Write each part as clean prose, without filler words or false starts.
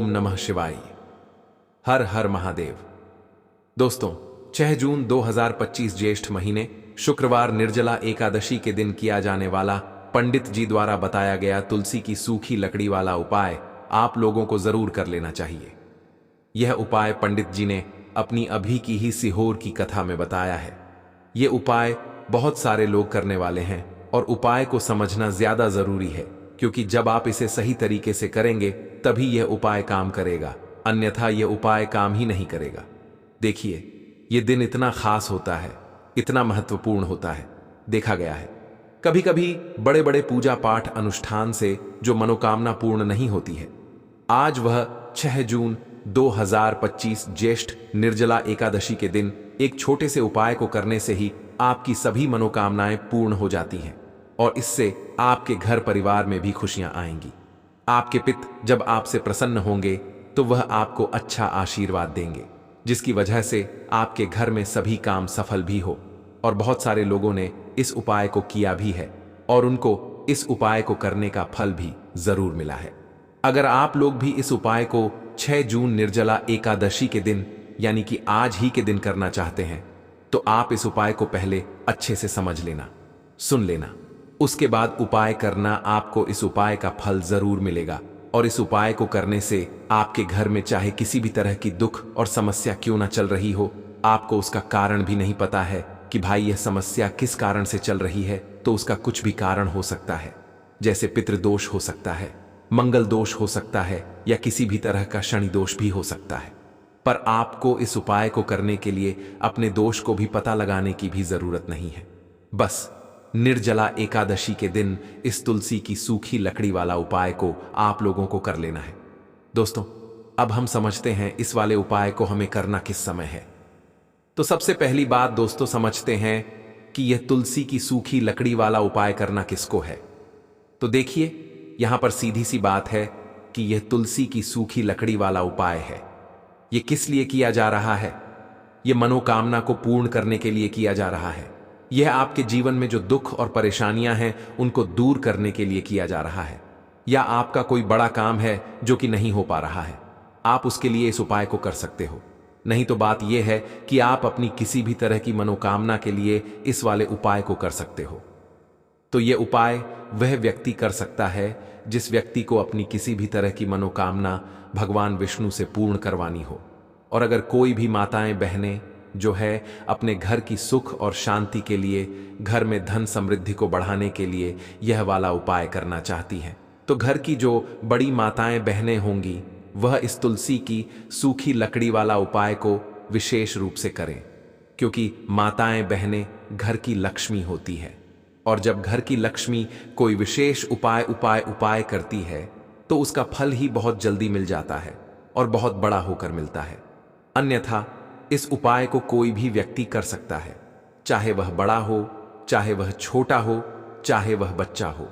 ओम नमः शिवाय। हर हर महादेव। दोस्तों, 6 जून 2025 ज्येष्ठ महीने शुक्रवार निर्जला एकादशी के दिन किया जाने वाला पंडित जी द्वारा बताया गया तुलसी की सूखी लकड़ी वाला उपाय आप लोगों को जरूर कर लेना चाहिए। यह उपाय पंडित जी ने अपनी अभी की ही सिहोर की कथा में बताया है। यह उपाय बहुत सारे लोग करने वाले हैं और उपाय को समझना ज्यादा जरूरी है, क्योंकि जब आप इसे सही तरीके से करेंगे तभी यह उपाय काम करेगा, अन्यथा यह उपाय काम ही नहीं करेगा। देखिए, यह दिन इतना खास होता है, इतना महत्वपूर्ण होता है। देखा गया है कभी कभी बड़े बड़े पूजा पाठ अनुष्ठान से जो मनोकामना पूर्ण नहीं होती है, आज वह 6 जून 2025 ज्येष्ठ निर्जला एकादशी के दिन एक छोटे से उपाय को करने से ही आपकी सभी मनोकामनाएं पूर्ण हो जाती हैं और इससे आपके घर परिवार में भी खुशियां आएंगी। आपके पिता जब आपसे प्रसन्न होंगे तो वह आपको अच्छा आशीर्वाद देंगे, जिसकी वजह से आपके घर में सभी काम सफल भी हो। और बहुत सारे लोगों ने इस उपाय को किया भी है और उनको इस उपाय को करने का फल भी जरूर मिला है। अगर आप लोग भी इस उपाय को 6 जून निर्जला एकादशी के दिन यानी कि आज ही के दिन करना चाहते हैं, तो आप इस उपाय को पहले अच्छे से समझ लेना, सुन लेना। उसके बाद उपाय करना, आपको इस उपाय का फल जरूर मिलेगा। और इस उपाय को करने से आपके घर में चाहे किसी भी तरह की दुख और समस्या क्यों ना चल रही हो, आपको उसका कारण भी नहीं पता है कि भाई यह समस्या किस कारण से चल रही है, तो उसका कुछ भी कारण हो सकता है। जैसे पितृदोष हो सकता है, मंगल दोष हो सकता है, या किसी भी तरह का शनि दोष भी हो सकता है। पर आपको इस उपाय को करने के लिए अपने दोष को भी पता लगाने की भी जरूरत नहीं है। बस निर्जला एकादशी के दिन इस तुलसी की सूखी लकड़ी वाला उपाय को आप लोगों को कर लेना है। दोस्तों, अब हम समझते हैं इस वाले उपाय को हमें करना किस समय है। तो सबसे पहली बात दोस्तों, समझते हैं कि यह तुलसी की सूखी लकड़ी वाला उपाय करना किसको है। तो देखिए, यहां पर सीधी सी बात है कि यह तुलसी की सूखी लकड़ी वाला उपाय है। यह किस लिए किया जा रहा है? यह मनोकामना को पूर्ण करने के लिए किया जा रहा है। यह आपके जीवन में जो दुख और परेशानियां हैं उनको दूर करने के लिए किया जा रहा है। या आपका कोई बड़ा काम है जो कि नहीं हो पा रहा है, आप उसके लिए इस उपाय को कर सकते हो। नहीं तो बात यह है कि आप अपनी किसी भी तरह की मनोकामना के लिए इस वाले उपाय को कर सकते हो। तो यह उपाय वह व्यक्ति कर सकता है जिस व्यक्ति को अपनी किसी भी तरह की मनोकामना भगवान विष्णु से पूर्ण करवानी हो। और अगर कोई भी माताएं बहनें जो है अपने घर की सुख और शांति के लिए, घर में धन समृद्धि को बढ़ाने के लिए यह वाला उपाय करना चाहती हैं, तो घर की जो बड़ी माताएं बहनें होंगी वह इस तुलसी की सूखी लकड़ी वाला उपाय को विशेष रूप से करें, क्योंकि माताएं बहनें घर की लक्ष्मी होती है। और जब घर की लक्ष्मी कोई विशेष उपाय करती है तो उसका फल ही बहुत जल्दी मिल जाता है और बहुत बड़ा होकर मिलता है। अन्यथा इस उपाय को कोई भी व्यक्ति कर सकता है, चाहे वह बड़ा हो, चाहे वह छोटा हो, चाहे वह बच्चा हो।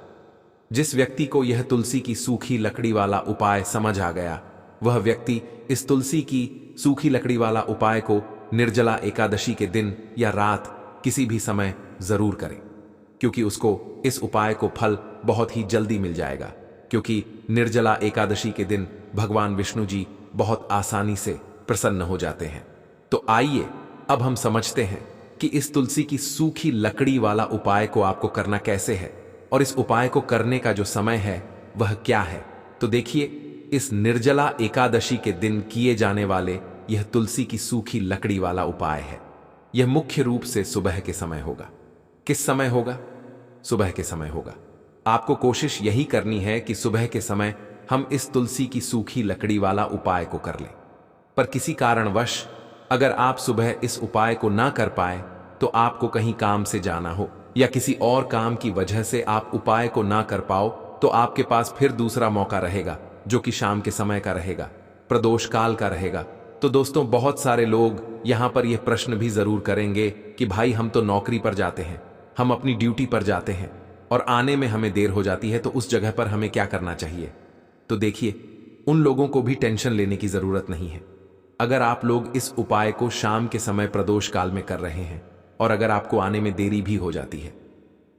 जिस व्यक्ति को यह तुलसी की सूखी लकड़ी वाला उपाय समझ आ गया, वह व्यक्ति इस तुलसी की सूखी लकड़ी वाला उपाय को निर्जला एकादशी के दिन या रात किसी भी समय जरूर करे, क्योंकि उसको इस उपाय को फल बहुत ही जल्दी मिल जाएगा। क्योंकि निर्जला एकादशी के दिन भगवान विष्णु जी बहुत आसानी से प्रसन्न हो जाते हैं। तो आइए अब हम समझते हैं कि इस तुलसी की सूखी लकड़ी वाला उपाय को आपको करना कैसे है और इस उपाय को करने का जो समय है वह क्या है। तो देखिए, इस निर्जला एकादशी के दिन किए जाने वाले यह तुलसी की सूखी लकड़ी वाला उपाय है। यह मुख्य रूप से सुबह के समय होगा। किस समय होगा? सुबह के समय होगा। आपको कोशिश यही करनी है कि सुबह के समय हम इस तुलसी की सूखी लकड़ी वाला उपाय को कर लें। पर किसी कारणवश अगर आप सुबह इस उपाय को ना कर पाए, तो आपको कहीं काम से जाना हो या किसी और काम की वजह से आप उपाय को ना कर पाओ, तो आपके पास फिर दूसरा मौका रहेगा जो कि शाम के समय का रहेगा, प्रदोष काल का रहेगा। तो दोस्तों, बहुत सारे लोग यहां पर यह प्रश्न भी जरूर करेंगे कि भाई हम तो नौकरी पर जाते हैं, हम अपनी ड्यूटी पर जाते हैं और आने में हमें देर हो जाती है, तो उस जगह पर हमें क्या करना चाहिए। तो देखिए, उन लोगों को भी टेंशन लेने की जरूरत नहीं है। अगर आप लोग इस उपाय को शाम के समय प्रदोष काल में कर रहे हैं और अगर आपको आने में देरी भी हो जाती है,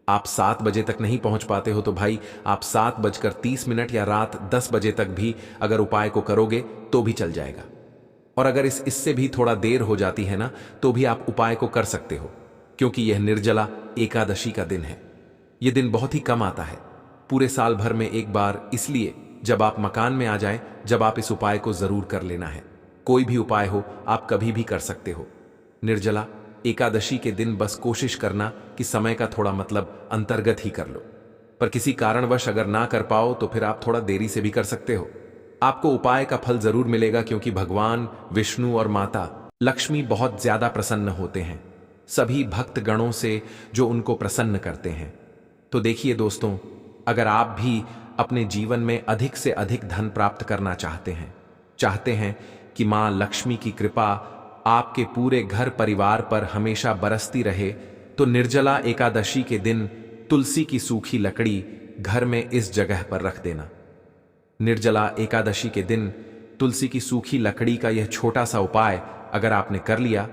आप 7 बजे तक नहीं पहुंच पाते हो तो भाई आप 7:30 या रात 10 बजे तक भी अगर उपाय को करोगे तो भी चल जाएगा। और अगर इससे भी थोड़ा देर हो जाती है ना तो भी आप उपाय को कर सकते हो, क्योंकि यह निर्जला एकादशी का दिन है। यह दिन बहुत ही कम आता है, पूरे साल भर में एक बार, इसलिए जब आप मकान में आ जाए जब आप इस उपाय को जरूर कर लेना है। कोई भी उपाय हो आप कभी भी कर सकते हो। निर्जला एकादशी के दिन बस कोशिश करना कि समय का थोड़ा मतलब अंतर्गत ही कर लो, पर किसी कारणवश अगर ना कर पाओ तो फिर आप थोड़ा देरी से भी कर सकते हो। आपको उपाय का फल जरूर मिलेगा, क्योंकि भगवान विष्णु और माता लक्ष्मी बहुत ज्यादा प्रसन्न होते हैं सभी भक्त गणों से जो उनको प्रसन्न करते हैं। तो देखिए दोस्तों, अगर आप भी अपने जीवन में अधिक से अधिक धन प्राप्त करना चाहते हैं कि मां लक्ष्मी की कृपा आपके पूरे घर परिवार पर हमेशा बरसती रहे, तो निर्जला एकादशी के दिन तुलसी की सूखी लकड़ी घर में इस जगह पर रख देना। निर्जला एकादशी के दिन तुलसी की सूखी लकड़ी का यह छोटा सा उपाय अगर आपने कर लिया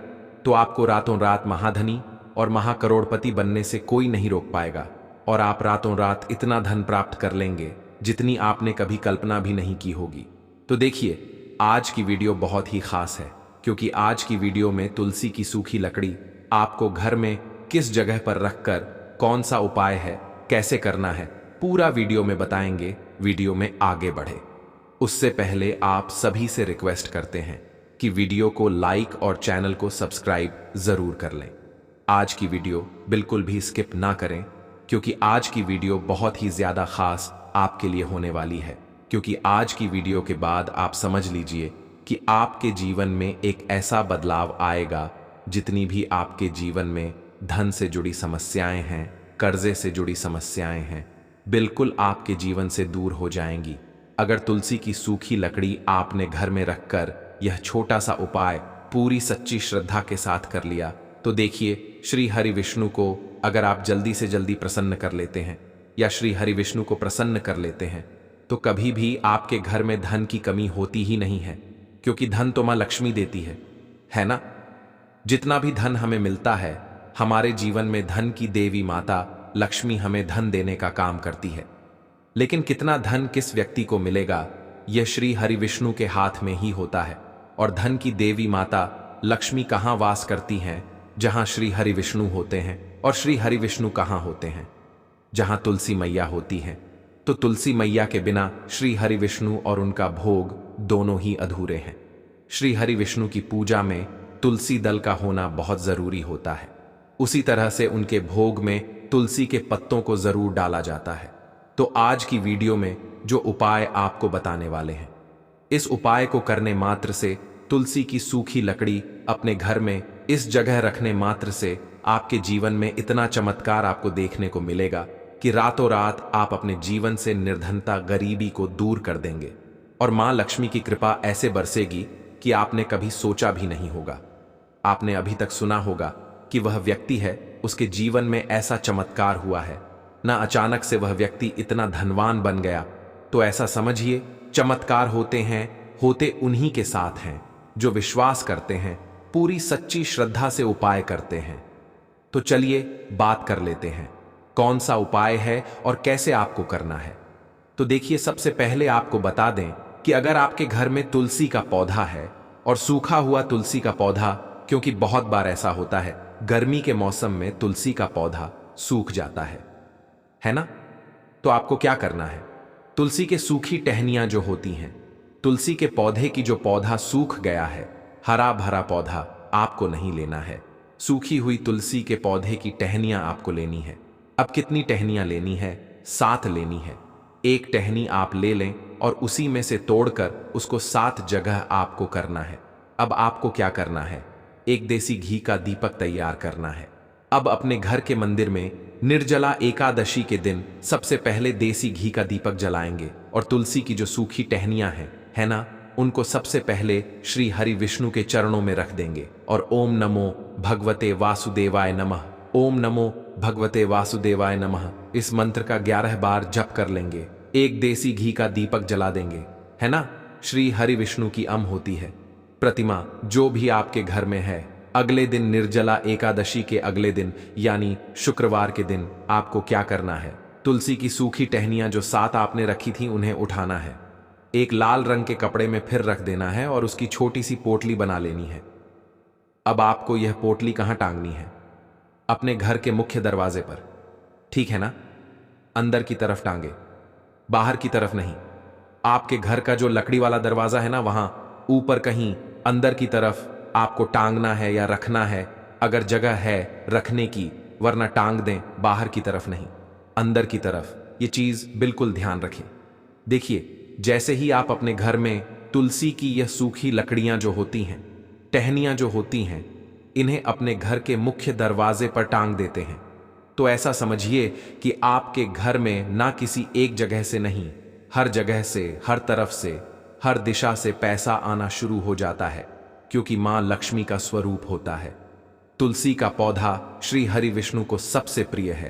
तो आपको रातों रात महाधनी और महाकरोड़पति बनने से कोई नहीं रोक पाएगा, और आप रातों रात इतना धन प्राप्त कर लेंगे जितनी आपने कभी कल्पना भी नहीं की होगी। तो देखिए, आज की वीडियो बहुत ही खास है, क्योंकि आज की वीडियो में तुलसी की सूखी लकड़ी आपको घर में किस जगह पर रखकर कौन सा उपाय है, कैसे करना है, पूरा वीडियो में बताएंगे। वीडियो में आगे बढ़े उससे पहले आप सभी से रिक्वेस्ट करते हैं कि वीडियो को लाइक और चैनल को सब्सक्राइब जरूर कर लें। आज की वीडियो बिल्कुल भी स्किप ना करें, क्योंकि आज की वीडियो बहुत ही ज्यादा खास आपके लिए होने वाली है। क्योंकि आज की वीडियो के बाद आप समझ लीजिए कि आपके जीवन में एक ऐसा बदलाव आएगा, जितनी भी आपके जीवन में धन से जुड़ी समस्याएं हैं, कर्जे से जुड़ी समस्याएं हैं, बिल्कुल आपके जीवन से दूर हो जाएंगी। अगर तुलसी की सूखी लकड़ी आपने घर में रखकर यह छोटा सा उपाय पूरी सच्ची श्रद्धा के साथ कर लिया, तो देखिए, श्री हरि विष्णु को अगर आप जल्दी से जल्दी प्रसन्न कर लेते हैं या श्री हरि विष्णु को प्रसन्न कर लेते हैं, तो कभी भी आपके घर में धन की कमी होती ही नहीं है, क्योंकि धन तो मां लक्ष्मी देती है ना। जितना भी धन हमें मिलता है, हमारे जीवन में धन की देवी माता लक्ष्मी हमें धन देने का काम करती है। लेकिन कितना धन किस व्यक्ति को मिलेगा, यह श्री हरि विष्णु के हाथ में ही होता है। और धन की देवी माता लक्ष्मी कहाँ वास करती हैं? जहां श्री हरि विष्णु होते हैं। और श्री हरि विष्णु कहाँ होते हैं? जहां तुलसी मैया होती हैं। तो तुलसी मैया के बिना श्री हरि विष्णु और उनका भोग दोनों ही अधूरे हैं। श्री हरि विष्णु की पूजा में तुलसी दल का होना बहुत जरूरी होता है। उसी तरह से उनके भोग में तुलसी के पत्तों को जरूर डाला जाता है। तो आज की वीडियो में जो उपाय आपको बताने वाले हैं, इस उपाय को करने मात्र से, तुलसी की सूखी लकड़ी अपने घर में इस जगह रखने मात्र से आपके जीवन में इतना चमत्कार आपको देखने को मिलेगा कि रातों रात आप अपने जीवन से निर्धनता, गरीबी को दूर कर देंगे, और मां लक्ष्मी की कृपा ऐसे बरसेगी कि आपने कभी सोचा भी नहीं होगा। आपने अभी तक सुना होगा कि वह व्यक्ति है, उसके जीवन में ऐसा चमत्कार हुआ है ना, अचानक से वह व्यक्ति इतना धनवान बन गया। तो ऐसा समझिए, चमत्कार होते उन्हीं के साथ हैं जो विश्वास करते हैं, पूरी सच्ची श्रद्धा से उपाय करते हैं। तो चलिए बात कर लेते हैं कौन सा उपाय है और कैसे आपको करना है। तो देखिए, सबसे पहले आपको बता दें कि अगर आपके घर में तुलसी का पौधा है, और सूखा हुआ तुलसी का पौधा, क्योंकि बहुत बार ऐसा होता है गर्मी के मौसम में तुलसी का पौधा सूख जाता है ना। तो आपको क्या करना है, तुलसी के सूखी टहनियां जो होती हैं, तुलसी के पौधे की जो पौधा सूख गया है, हरा भरा पौधा आपको नहीं लेना है। सूखी हुई तुलसी के पौधे की टहनियां आपको लेनी है। अब कितनी टहनियां लेनी है? 7 लेनी है। एक टहनी आप ले लें और उसी में से तोड़कर उसको 7 जगह आपको करना है। अब आपको क्या करना है, एक देसी घी का दीपक तैयार करना है। अब अपने घर के मंदिर में निर्जला एकादशी के दिन सबसे पहले देसी घी का दीपक जलाएंगे, और तुलसी की जो सूखी टहनियां हैं, है ना, उनको सबसे पहले श्री हरि विष्णु के चरणों में रख देंगे, और ओम नमो भगवते वासुदेवाय नमः, ओम नमो भगवते वासुदेवाय नमः इस मंत्र का 11 बार जप कर लेंगे। एक देसी घी का दीपक जला देंगे, है ना। श्री हरि विष्णु की होती है प्रतिमा, जो भी आपके घर में है, अगले दिन निर्जला एकादशी के अगले दिन यानी शुक्रवार के दिन आपको क्या करना है? तुलसी की सूखी टहनियां जो 7 आपने रखी थी उन्हें उठाना है, एक लाल रंग के कपड़े में फिर रख देना है और उसकी छोटी सी पोटली बना लेनी है। अब आपको यह पोटली कहां टांगनी है? अपने घर के मुख्य दरवाजे पर, ठीक है ना? अंदर की तरफ टांगे, बाहर की तरफ नहीं। आपके घर का जो लकड़ी वाला दरवाजा है ना, वहां ऊपर कहीं अंदर की तरफ आपको टांगना है या रखना है, अगर जगह है रखने की, वरना टांग दें, बाहर की तरफ नहीं, अंदर की तरफ। ये चीज बिल्कुल ध्यान रखें। देखिए, जैसे ही आप अपने घर में तुलसी की यह सूखी लकड़ियां जो होती हैं, टहनियां जो होती हैं, इन्हें अपने घर के मुख्य दरवाजे पर टांग देते हैं, तो ऐसा समझिए कि आपके घर में ना किसी एक जगह से नहीं, हर जगह से, हर तरफ से, हर दिशा से पैसा आना शुरू हो जाता है, क्योंकि मां लक्ष्मी का स्वरूप होता है। तुलसी का पौधा श्री हरि विष्णु को सबसे प्रिय है।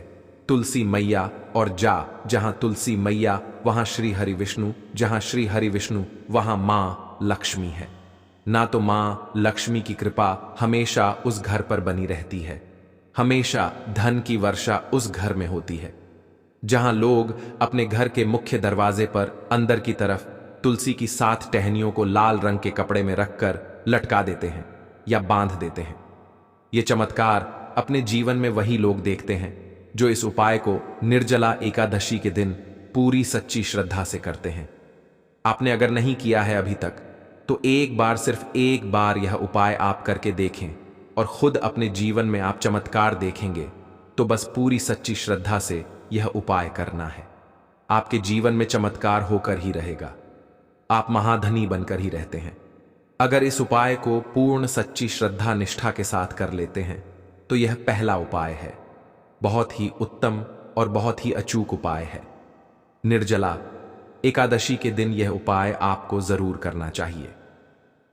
तुलसी मैया और जहां तुलसी मैया वहां श्री हरि विष्णु, जहां श्री हरि विष्णु वहां मां लक्ष्मी है। ना तो मां लक्ष्मी की कृपा हमेशा उस घर पर बनी रहती है, हमेशा धन की वर्षा उस घर में होती है। जहां लोग अपने घर के मुख्य दरवाजे पर अंदर की तरफ तुलसी की 7 टहनियों को लाल रंग के कपड़े में रखकर लटका देते हैं या बांध देते हैं। ये चमत्कार अपने जीवन में वही लोग देखते हैं जो इस उपाय को निर्जला एकादशी के दिन पूरी सच्ची श्रद्धा से करते हैं। आपने अगर नहीं किया है अभी तक, तो एक बार, सिर्फ एक बार यह उपाय आप करके देखें और खुद अपने जीवन में आप चमत्कार देखेंगे। तो बस पूरी सच्ची श्रद्धा से यह उपाय करना है, आपके जीवन में चमत्कार होकर ही रहेगा, आप महाधनी बनकर ही रहते हैं। अगर इस उपाय को पूर्ण सच्ची श्रद्धा निष्ठा के साथ कर लेते हैं, तो यह पहला उपाय है, बहुत ही उत्तम और बहुत ही अचूक उपाय है। निर्जला एकादशी के दिन यह उपाय आपको जरूर करना चाहिए।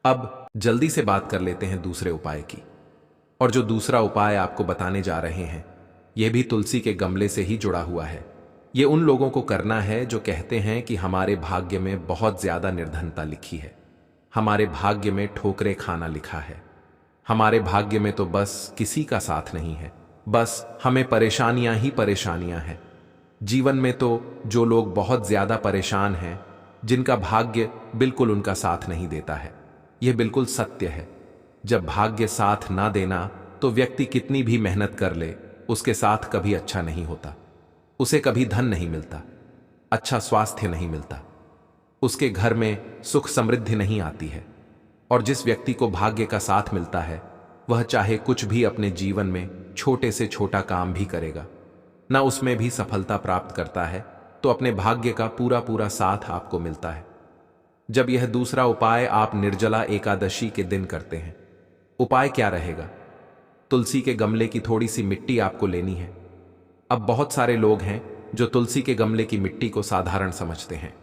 अब जल्दी से बात कर लेते हैं दूसरे उपाय की। और जो दूसरा उपाय आपको बताने जा रहे हैं, यह भी तुलसी के गमले से ही जुड़ा हुआ है। यह उन लोगों को करना है जो कहते हैं कि हमारे भाग्य में बहुत ज्यादा निर्धनता लिखी है, हमारे भाग्य में ठोकरे खाना लिखा है, हमारे भाग्य में तो बस किसी का साथ नहीं है, बस हमें परेशानियां ही परेशानियां हैं। जीवन में तो जो लोग बहुत ज्यादा परेशान हैं, जिनका भाग्य बिल्कुल उनका साथ नहीं देता है। यह बिल्कुल सत्य है। जब भाग्य साथ ना देना, तो व्यक्ति कितनी भी मेहनत कर ले, उसके साथ कभी अच्छा नहीं होता। उसे कभी धन नहीं मिलता, अच्छा स्वास्थ्य नहीं मिलता, उसके घर में सुख समृद्धि नहीं आती है। और जिस व्यक्ति को भाग्य का साथ मिलता है, वह चाहे कुछ भी अपने जीवन में छोटे से छोटा काम भी करेगा, ना उसमें भी सफलता प्राप्त करता है, तो अपने भाग्य का पूरा पूरा साथ आपको मिलता है। जब यह दूसरा उपाय आप निर्जला एकादशी के दिन करते हैं, उपाय क्या रहेगा? तुलसी के गमले की थोड़ी सी मिट्टी आपको लेनी है। अब बहुत सारे लोग हैं जो तुलसी के गमले की मिट्टी को साधारण समझते हैं।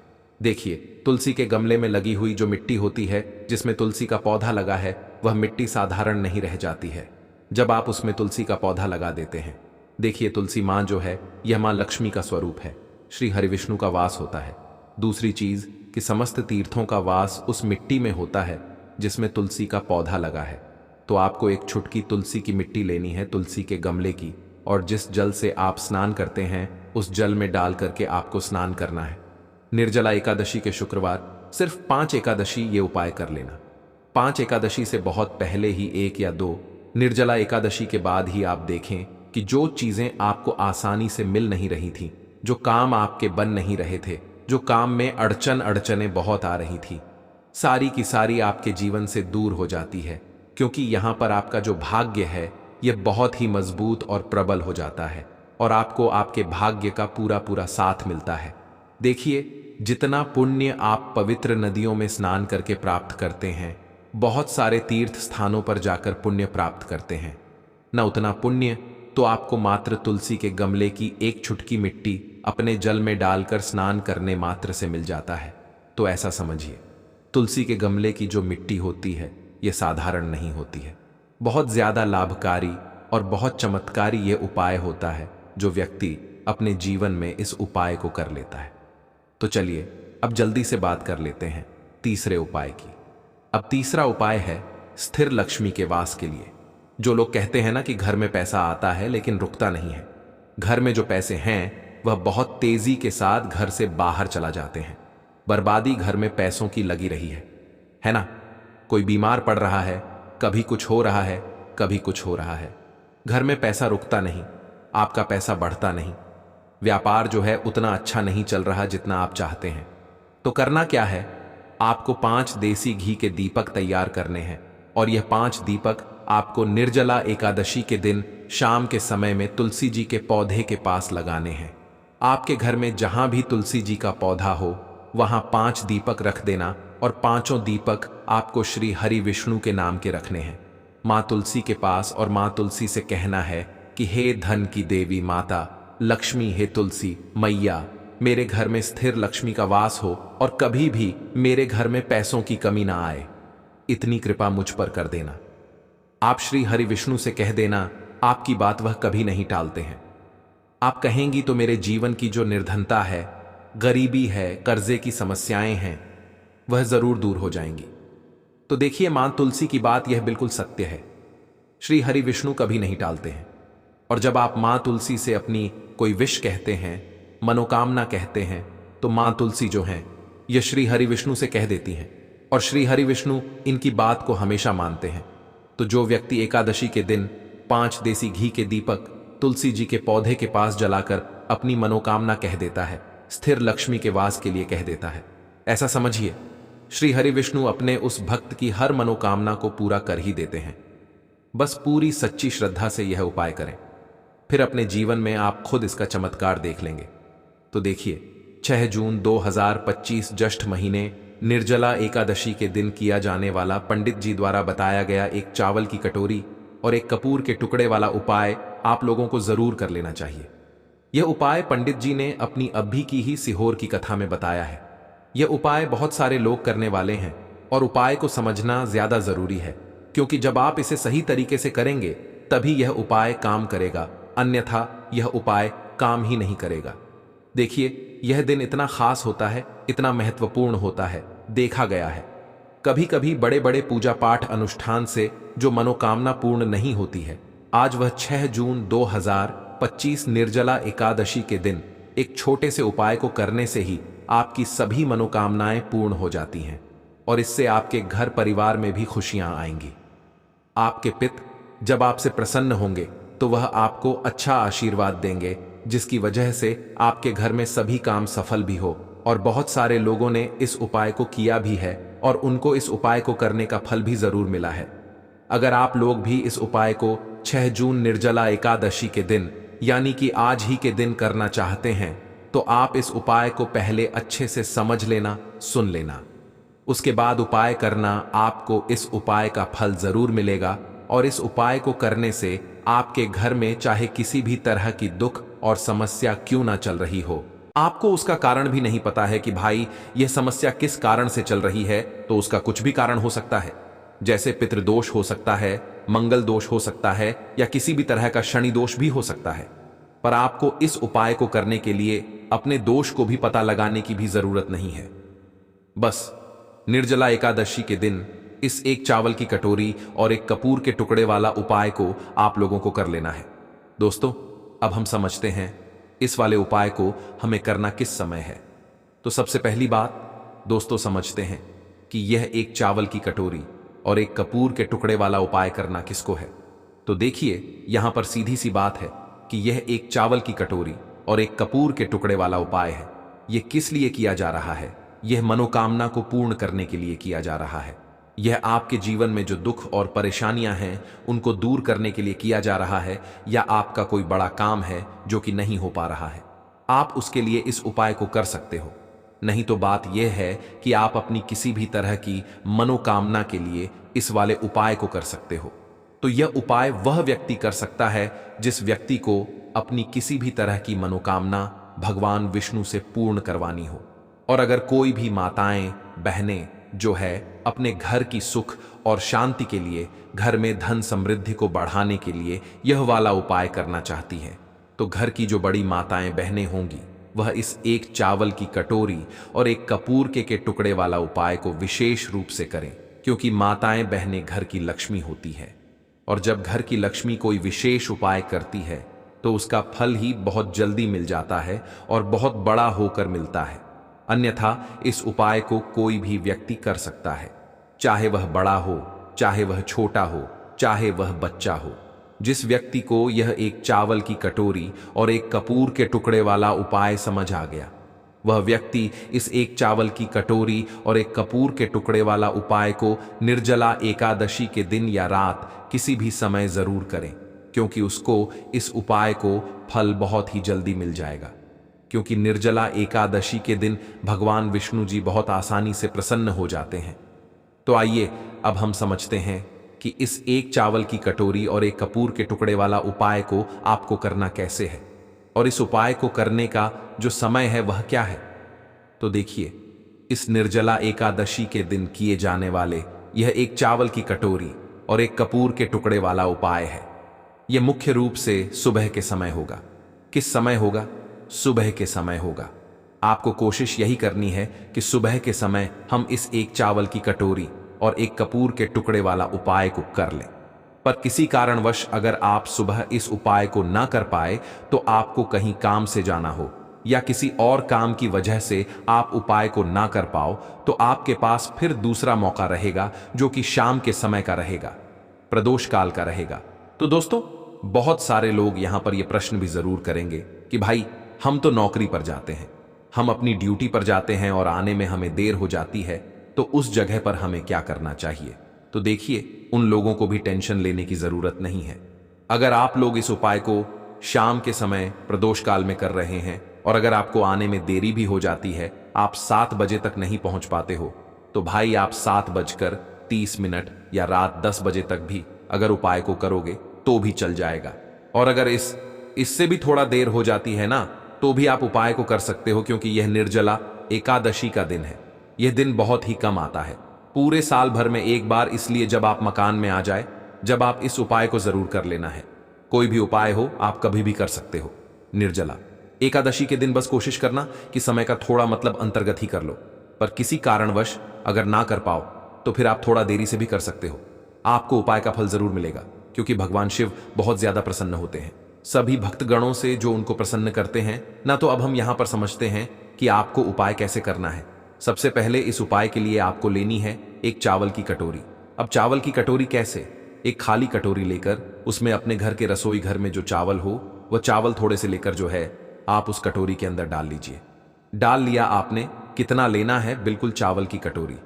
देखिए, तुलसी के गमले में लगी हुई जो मिट्टी होती है, जिसमें तुलसी का पौधा लगा है, वह मिट्टी साधारण नहीं रह जाती है जब आप उसमें तुलसी का पौधा लगा देते हैं। देखिए, तुलसी मां जो है, यह मां लक्ष्मी का स्वरूप है, श्री हरिविष्णु का वास होता है। दूसरी चीज कि समस्त तीर्थों का वास उस मिट्टी में होता है जिसमें तुलसी का पौधा लगा है। तो आपको एक छुटकी तुलसी की मिट्टी लेनी है, तुलसी के गमले की, और जिस जल से आप स्नान करते हैं, उस जल में डाल करके आपको स्नान करना है। निर्जला एकादशी के शुक्रवार सिर्फ 5 एकादशी ये उपाय कर लेना। 5 एकादशी से बहुत पहले ही 1 या 2 निर्जला एकादशी के बाद ही आप देखें कि जो चीजें आपको आसानी से मिल नहीं रही थी, जो काम आपके बन नहीं रहे थे, जो काम में अड़चनें बहुत आ रही थी, सारी की सारी आपके जीवन से दूर हो जाती है, क्योंकि यहां पर आपका जो भाग्य है, यह बहुत ही मजबूत और प्रबल हो जाता है और आपको आपके भाग्य का पूरा पूरा साथ मिलता है। देखिए, जितना पुण्य आप पवित्र नदियों में स्नान करके प्राप्त करते हैं, बहुत सारे तीर्थ स्थानों पर जाकर पुण्य प्राप्त करते हैं, न उतना पुण्य तो आपको मात्र तुलसी के गमले की एक छुटकी मिट्टी अपने जल में डालकर स्नान करने मात्र से मिल जाता है। तो ऐसा समझिए, तुलसी के गमले की जो मिट्टी होती है, यह साधारण नहीं होती है, बहुत ज्यादा लाभकारी और बहुत चमत्कारी यह उपाय होता है जो व्यक्ति अपने जीवन में इस उपाय को कर लेता है। तो चलिए अब जल्दी से बात कर लेते हैं तीसरे उपाय की। अब तीसरा उपाय है स्थिर लक्ष्मी के वास के लिए। जो लोग कहते हैं ना कि घर में पैसा आता है लेकिन रुकता नहीं है, घर में जो पैसे हैं वह बहुत तेजी के साथ घर से बाहर चला जाते हैं। बर्बादी घर में पैसों की लगी रही है ना। कोई बीमार पड़ रहा है, कभी कुछ हो रहा है, कभी कुछ हो रहा है। घर में पैसा रुकता नहीं, आपका पैसा बढ़ता नहीं, व्यापार जो है उतना अच्छा नहीं चल रहा जितना आप चाहते हैं। तो करना क्या है, आपको 5 देसी घी के दीपक तैयार करने हैं और यह 5 दीपक आपको निर्जला एकादशी के दिन शाम के समय में तुलसी जी के पौधे के पास लगाने हैं। आपके घर में जहां भी तुलसी जी का पौधा हो वहां 5 दीपक रख देना और 5 दीपक आपको श्री हरि विष्णु के नाम के रखने हैं। मां तुलसी के पास और मां तुलसी से कहना है कि हे धन की देवी माता लक्ष्मी, हे तुलसी मैया, मेरे घर में स्थिर लक्ष्मी का वास हो और कभी भी मेरे घर में पैसों की कमी ना आए, इतनी कृपा मुझ पर कर देना। आप श्री हरि विष्णु से कह देना, आपकी बात वह कभी नहीं टालते हैं। आप कहेंगी तो मेरे जीवन की जो निर्धनता है, गरीबी है, कर्जे की समस्याएं हैं, वह जरूर दूर हो जाएंगी। तो देखिए, मां तुलसी की बात यह बिल्कुल सत्य है। श्री हरि विष्णु कभी नहीं टालते हैं। और जब आप मां तुलसी से अपनी कोई विश कहते हैं, मनोकामना कहते हैं, तो मां तुलसी जो हैं यह श्री हरि विष्णु से कह देती हैं और श्री हरि विष्णु इनकी बात को हमेशा मानते हैं। तो जो व्यक्ति एकादशी के दिन 5 देसी घी के दीपक तुलसी जी के पौधे के पास जलाकर अपनी मनोकामना कह देता है, स्थिर लक्ष्मी के वास के लिए कह देता है, ऐसा समझिए श्री हरि विष्णु अपने उस भक्त की हर मनोकामना को पूरा कर ही देते हैं। बस पूरी सच्ची श्रद्धा से यह उपाय करें, फिर अपने जीवन में आप खुद इसका चमत्कार देख लेंगे। तो देखिए, 6 जून 2025 ज्येष्ठ महीने निर्जला एकादशी के दिन किया जाने वाला पंडित जी द्वारा बताया गया एक चावल की कटोरी और एक कपूर के टुकड़े वाला उपाय आप लोगों को जरूर कर लेना चाहिए। यह उपाय पंडित जी ने अपनी अभी की ही सीहोर की कथा में बताया है। यह उपाय बहुत सारे लोग करने वाले हैं और उपाय को समझना ज्यादा जरूरी है, क्योंकि जब आप इसे सही तरीके से करेंगे तभी यह उपाय काम करेगा, अन्यथा यह उपाय काम ही नहीं करेगा। देखिए, यह दिन इतना खास होता है, इतना महत्वपूर्ण होता है, देखा गया है कभी कभी बड़े बड़े पूजा पाठ अनुष्ठान से जो मनोकामना पूर्ण नहीं होती है, आज वह 6 जून 2025 निर्जला एकादशी के दिन एक छोटे से उपाय को करने से ही आपकी सभी मनोकामनाएं पूर्ण हो जाती हैं और इससे आपके घर परिवार में भी खुशियां आएंगी। आपके पिता जब आपसे प्रसन्न होंगे तो वह आपको अच्छा आशीर्वाद देंगे, जिसकी वजह से आपके घर में सभी काम सफल भी हो। और बहुत सारे लोगों ने इस उपाय को किया भी है और उनको इस उपाय को करने का फल भी जरूर मिला है। अगर आप लोग भी इस उपाय को 6 जून निर्जला एकादशी के दिन यानी कि आज ही के दिन करना चाहते हैं, तो आप इस उपाय को पहले अच्छे से समझ लेना, सुन लेना, उसके बाद उपाय करना। आपको इस उपाय का फल जरूर मिलेगा और इस उपाय को करने से आपके घर में चाहे किसी भी तरह की दुख और समस्या क्यों ना चल रही हो, आपको उसका कारण भी नहीं पता है कि भाई यह समस्या किस कारण से चल रही है, तो उसका कुछ भी कारण हो सकता है। जैसे पितृदोष हो सकता है, मंगल दोष हो सकता है या किसी भी तरह का शनि दोष भी हो सकता है। पर आपको इस उपाय को करने के लिए अपने दोष को भी पता लगाने की भी जरूरत नहीं है। बस निर्जला एकादशी के दिन इस एक चावल की कटोरी और एक कपूर के टुकड़े वाला उपाय को आप लोगों को कर लेना है। दोस्तों, अब हम समझते हैं इस वाले उपाय को हमें करना किस समय है। तो सबसे पहली बात दोस्तों समझते हैं कि यह एक चावल की कटोरी और एक कपूर के टुकड़े वाला उपाय करना किसको है। तो देखिए, यहां पर सीधी सी बात है कि यह एक चावल की कटोरी और एक कपूर के टुकड़े वाला उपाय है। यह किस लिए किया जा रहा है? यह मनोकामना को पूर्ण करने के लिए किया जा रहा है। यह आपके जीवन में जो दुख और परेशानियां हैं उनको दूर करने के लिए किया जा रहा है, या आपका कोई बड़ा काम है जो कि नहीं हो पा रहा है, आप उसके लिए इस उपाय को कर सकते हो। नहीं तो बात यह है कि आप अपनी किसी भी तरह की मनोकामना के लिए इस वाले उपाय को कर सकते हो। तो यह उपाय वह व्यक्ति कर सकता है जिस व्यक्ति को अपनी किसी भी तरह की मनोकामना भगवान विष्णु से पूर्ण करवानी हो। और अगर कोई भी माताएं बहनें जो है अपने घर की सुख और शांति के लिए, घर में धन समृद्धि को बढ़ाने के लिए यह वाला उपाय करना चाहती हैं, तो घर की जो बड़ी माताएं बहनें होंगी वह इस एक चावल की कटोरी और एक कपूर के टुकड़े वाला उपाय को विशेष रूप से करें, क्योंकि माताएं बहनें घर की लक्ष्मी होती है। और जब घर की लक्ष्मी कोई विशेष उपाय करती है तो उसका फल ही बहुत जल्दी मिल जाता है और बहुत बड़ा होकर मिलता है। अन्यथा इस उपाय को कोई भी व्यक्ति कर सकता है, चाहे वह बड़ा हो, चाहे वह छोटा हो, चाहे वह बच्चा हो। जिस व्यक्ति को यह एक चावल की कटोरी और एक कपूर के टुकड़े वाला उपाय समझ आ गया, वह व्यक्ति इस एक चावल की कटोरी और एक कपूर के टुकड़े वाला उपाय को निर्जला एकादशी के दिन या रात किसी भी समय जरूर करें, क्योंकि उसको इस उपाय को फल बहुत ही जल्दी मिल जाएगा। क्योंकि निर्जला एकादशी के दिन भगवान विष्णु जी बहुत आसानी से प्रसन्न हो जाते हैं। तो आइए अब हम समझते हैं कि इस एक चावल की कटोरी और एक कपूर के टुकड़े वाला उपाय को आपको करना कैसे है, और इस उपाय को करने का जो समय है वह क्या है। तो देखिए, इस निर्जला एकादशी के दिन किए जाने वाले यह एक चावल की कटोरी और एक कपूर के टुकड़े वाला उपाय है। यह मुख्य रूप से सुबह के समय होगा। किस समय होगा? सुबह के समय होगा। आपको कोशिश यही करनी है कि सुबह के समय हम इस एक चावल की कटोरी और एक कपूर के टुकड़े वाला उपाय को कर लें। पर किसी कारणवश अगर आप सुबह इस उपाय को ना कर पाए, तो आपको कहीं काम से जाना हो या किसी और काम की वजह से आप उपाय को ना कर पाओ, तो आपके पास फिर दूसरा मौका रहेगा, जो कि शाम के समय का रहेगा, प्रदोष काल का रहेगा। तो दोस्तों, बहुत सारे लोग यहां पर यह प्रश्न भी जरूर करेंगे कि भाई, हम तो नौकरी पर जाते हैं, हम अपनी ड्यूटी पर जाते हैं और आने में हमें देर हो जाती है, तो उस जगह पर हमें क्या करना चाहिए। तो देखिए, उन लोगों को भी टेंशन लेने की जरूरत नहीं है। अगर आप लोग इस उपाय को शाम के समय प्रदोष काल में कर रहे हैं और अगर आपको आने में देरी भी हो जाती है, आप 7 बजे तक नहीं पहुंच पाते हो, तो भाई आप 7:30 या रात 10 बजे तक भी अगर उपाय को करोगे तो भी चल जाएगा। और अगर इससे भी थोड़ा देर हो जाती है ना, तो भी आप उपाय को कर सकते हो, क्योंकि यह निर्जला एकादशी का दिन है। यह दिन बहुत ही कम आता है, पूरे साल भर में एक बार, इसलिए जब आप मकान में आ जाए, जब आप इस उपाय को जरूर कर लेना है। कोई भी उपाय हो, आप कभी भी कर सकते हो। निर्जला एकादशी के दिन बस कोशिश करना कि समय का थोड़ा अंतर्गत ही कर लो। पर किसी कारणवश अगर ना कर पाओ, तो फिर आप थोड़ा देरी से भी कर सकते हो। आपको उपाय का फल जरूर मिलेगा, क्योंकि भगवान शिव बहुत ज्यादा प्रसन्न होते हैं सभी भक्तगणों से जो उनको प्रसन्न करते हैं ना। तो अब हम यहां पर समझते हैं कि आपको उपाय कैसे करना है। सबसे पहले इस उपाय के लिए आपको लेनी है एक चावल की कटोरी। अब चावल की कटोरी कैसे? एक खाली कटोरी लेकर उसमें अपने घर के रसोई घर में जो चावल हो, वह चावल थोड़े से लेकर जो है आप उस कटोरी के अंदर डाल लीजिए। डाल लिया आपने, कितना लेना है? बिल्कुल चावल की कटोरी,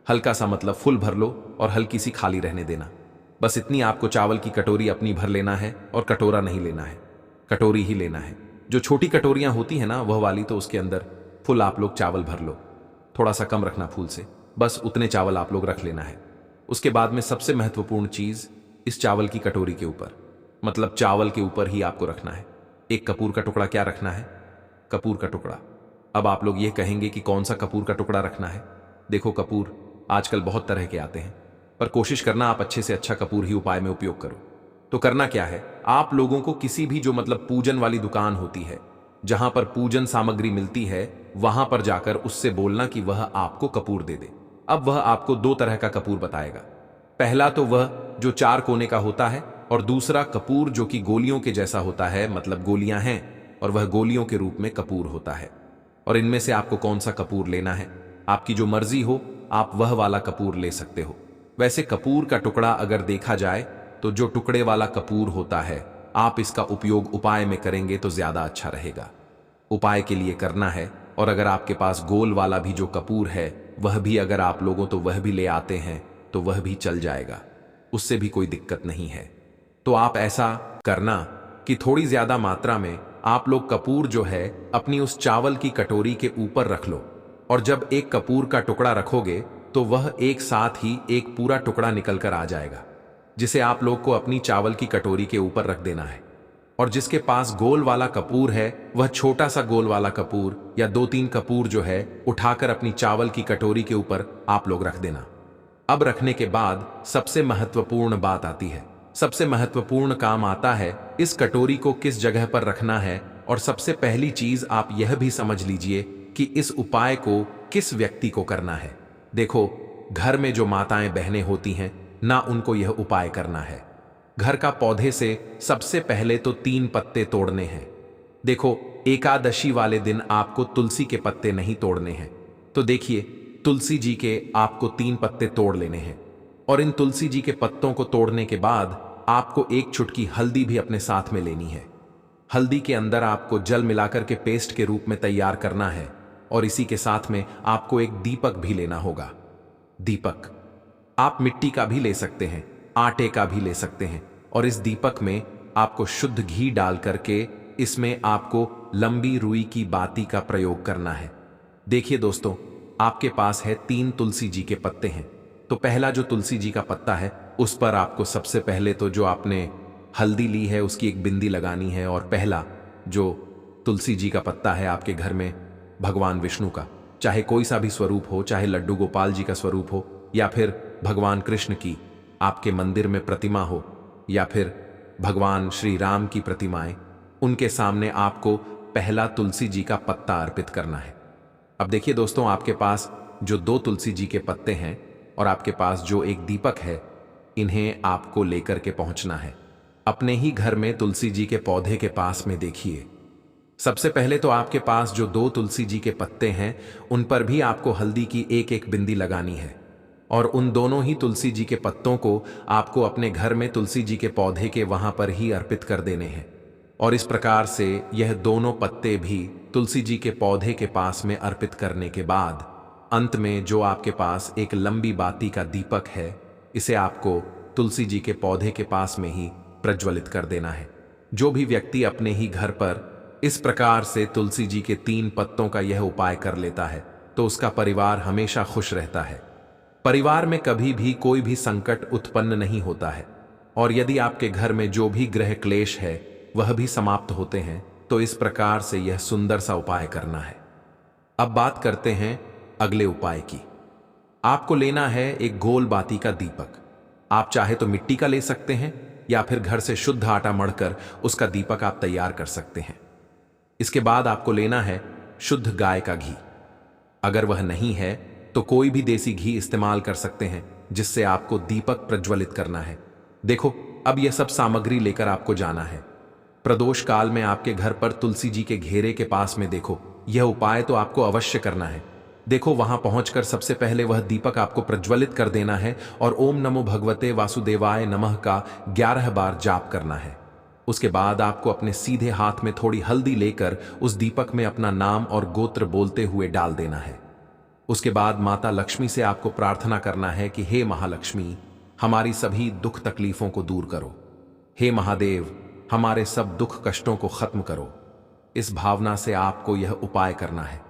हल्का सा फुल भर लो और हल्की सी खाली रहने देना। बस इतनी आपको चावल की कटोरी अपनी भर लेना है, और कटोरा नहीं लेना है, कटोरी ही लेना है। जो छोटी कटोरियां होती है ना, वह वाली, तो उसके अंदर फुल आप लोग चावल भर लो, थोड़ा सा कम रखना फूल से, बस उतने चावल आप लोग रख लेना है। उसके बाद में सबसे महत्वपूर्ण चीज, इस चावल की कटोरी के ऊपर, चावल के ऊपर ही आपको रखना है एक कपूर का टुकड़ा। क्या रखना है? कपूर का टुकड़ा। अब आप लोग ये कहेंगे कि कौन सा कपूर का टुकड़ा रखना है। देखो, कपूर आजकल बहुत तरह के आते हैं, पर कोशिश करना आप अच्छे से अच्छा कपूर ही उपाय में उपयोग करो। तो करना क्या है, आप लोगों को किसी भी जो पूजन वाली दुकान होती है, जहां पर पूजन सामग्री मिलती है, वहां पर जाकर उससे बोलना कि वह आपको कपूर दे दे। अब वह आपको 2 तरह का कपूर बताएगा। पहला तो वह जो 4 कोने का होता है, और दूसरा कपूर जो कि गोलियों के जैसा होता है, गोलियां हैं और वह गोलियों के रूप में कपूर होता है। और इनमें से आपको कौन सा कपूर लेना है, आपकी जो मर्जी हो, आप वह वाला कपूर ले सकते हो। वैसे कपूर का टुकड़ा अगर देखा जाए, तो जो टुकड़े वाला कपूर होता है, आप इसका उपयोग उपाय में करेंगे तो ज्यादा अच्छा रहेगा। उपाय के लिए करना है, और अगर आपके पास गोल वाला भी जो कपूर है, वह भी अगर आप लोगों तो वह भी ले आते हैं, तो वह भी चल जाएगा, उससे भी कोई दिक्कत नहीं है। तो आप ऐसा करना कि थोड़ी ज्यादा मात्रा में आप लोग कपूर जो है अपनी उस चावल की कटोरी के ऊपर रख लो, और जब एक कपूर का टुकड़ा रखोगे तो वह एक साथ ही एक पूरा टुकड़ा निकल कर आ जाएगा, जिसे आप लोग को अपनी चावल की कटोरी के ऊपर रख देना है। और जिसके पास गोल वाला कपूर है, वह छोटा सा गोल वाला कपूर या 2-3 कपूर जो है उठाकर अपनी चावल की कटोरी के ऊपर आप लोग रख देना। अब रखने के बाद सबसे महत्वपूर्ण बात आती है, सबसे महत्वपूर्ण काम आता है इस कटोरी को किस जगह पर रखना है। और सबसे पहली चीज आप यह भी समझ लीजिए कि इस उपाय को किस व्यक्ति को करना है। देखो, घर में जो माताएं बहनें होती हैं ना, उनको यह उपाय करना है। घर का पौधे से सबसे पहले तो 3 पत्ते तोड़ने हैं। देखो, एकादशी वाले दिन आपको तुलसी के पत्ते नहीं तोड़ने हैं। तो देखिए, तुलसी जी के आपको 3 पत्ते तोड़ लेने हैं और इन तुलसी जी के पत्तों को तोड़ने के बाद आपको एक चुटकी हल्दी भी अपने साथ में लेनी है। हल्दी के अंदर आपको जल मिलाकर के पेस्ट के रूप में तैयार करना है और इसी के साथ में आपको एक दीपक भी लेना होगा। दीपक आप मिट्टी का भी ले सकते हैं, आटे का भी ले सकते हैं और इस दीपक में आपको शुद्ध घी डाल करके इसमें आपको लंबी रुई की बाती का प्रयोग करना है। देखिए दोस्तों, आपके पास है 3 तुलसी जी के पत्ते हैं। तो पहला जो तुलसी जी का पत्ता है उस पर आपको सबसे पहले तो जो आपने हल्दी ली है उसकी एक बिंदी लगानी है और पहला जो तुलसी जी का पत्ता है आपके घर में भगवान विष्णु का, चाहे कोई सा भी स्वरूप हो, चाहे लड्डू गोपाल जी का स्वरूप हो या फिर भगवान कृष्ण की आपके मंदिर में प्रतिमा हो या फिर भगवान श्री राम की प्रतिमाएं, उनके सामने आपको पहला तुलसी जी का पत्ता अर्पित करना है। अब देखिए दोस्तों, आपके पास जो 2 तुलसी जी के पत्ते हैं और आपके पास जो एक दीपक है, इन्हें आपको लेकर के पहुंचना है अपने ही घर में तुलसी जी के पौधे के पास में। देखिए, सबसे पहले तो आपके पास जो 2 तुलसी जी के पत्ते हैं उन पर भी आपको हल्दी की एक एक बिंदी लगानी है और उन दोनों ही तुलसी जी के पत्तों को आपको अपने घर में तुलसी जी के पौधे के वहां पर ही अर्पित कर देने हैं। और इस प्रकार से यह दोनों पत्ते भी तुलसी जी के पौधे के पास में अर्पित करने के बाद अंत में जो आपके पास एक लंबी बाती का दीपक है, इसे आपको तुलसी जी के पौधे के पास में ही प्रज्वलित कर देना है। जो भी व्यक्ति अपने ही घर पर इस प्रकार से तुलसी जी के 3 पत्तों का यह उपाय कर लेता है तो उसका परिवार हमेशा खुश रहता है। परिवार में कभी भी कोई भी संकट उत्पन्न नहीं होता है और यदि आपके घर में जो भी ग्रह क्लेश है वह भी समाप्त होते हैं। तो इस प्रकार से यह सुंदर सा उपाय करना है। अब बात करते हैं अगले उपाय की। आपको लेना है एक गोल बाती का दीपक। आप चाहे तो मिट्टी का ले सकते हैं या फिर घर से शुद्ध आटा मढ़कर उसका दीपक आप तैयार कर सकते हैं। इसके बाद आपको लेना है शुद्ध गाय का घी। अगर वह नहीं है तो कोई भी देसी घी इस्तेमाल कर सकते हैं जिससे आपको दीपक प्रज्वलित करना है। देखो, अब यह सब सामग्री लेकर आपको जाना है। प्रदोष काल में आपके घर पर तुलसी जी के घेरे के पास में देखो, यह उपाय तो आपको अवश्य करना है। देखो, वहां पहुंचकर सबसे पहले वह दीपक आपको प्रज्वलित कर देना है और ओम नमो भगवते वासुदेवाय नमः का 11 बार जाप करना है। उसके बाद आपको अपने सीधे हाथ में थोड़ी हल्दी लेकर उस दीपक में अपना नाम और गोत्र बोलते हुए डाल देना है। उसके बाद माता लक्ष्मी से आपको प्रार्थना करना है कि हे महालक्ष्मी, हमारी सभी दुख तकलीफों को दूर करो। हे महादेव, हमारे सब दुख कष्टों को खत्म करो। इस भावना से आपको यह उपाय करना है।